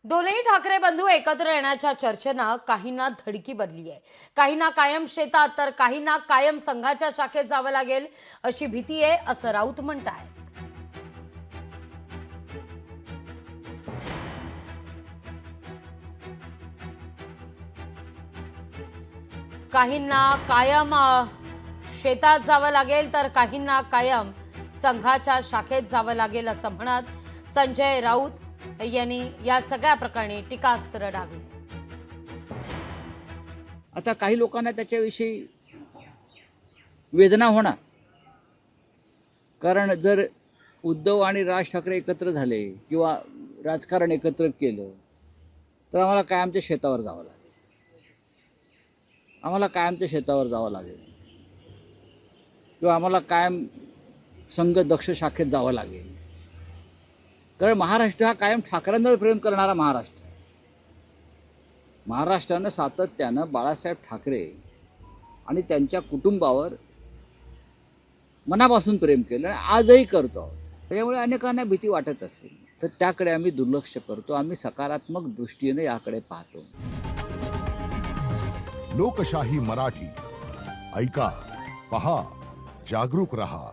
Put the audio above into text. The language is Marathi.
दोनही ठाकरे बंधू एकत्र येण्याच्या चर्चेनं काहींना धडकी बदली आहे. काहींना कायम शेतात तर काहींना कायम संघाच्या शाखेत जावं लागेल अशी भीती आहे असं राऊत म्हणतायत. काहींना कायम शेतात जावं लागेल तर काहींना कायम संघाच्या शाखेत जावं लागेल असं म्हणत संजय राऊत यांनी या सगळ्या प्रकरणी टीकास्त्र डागले. आता काही लोकांना त्याच्याविषयी वेदना होणार, कारण जर उद्धव आणि राज ठाकरे एकत्र झाले किंवा राजकारण एकत्र केलं तर आम्हाला कायमच्या शेतावर जावं लागेल, किंवा आम्हाला कायम संघ दक्ष शाखेत जावं लागेल. कारण महाराष्ट्र हा कायम ठाकरेंवर प्रेम करणारा महाराष्ट्र आहे. महाराष्ट्रानं सातत्यानं बाळासाहेब ठाकरे आणि त्यांच्या कुटुंबावर मनापासून प्रेम केलं आणि आजही करतो. त्यामुळे अनेकांना भीती वाटत असेल तर त्याकडे आम्ही दुर्लक्ष करतो. आम्ही सकारात्मक दृष्टीने याकडे पाहतो. लोकशाही मराठी ऐका, पहा, जागरूक रहा.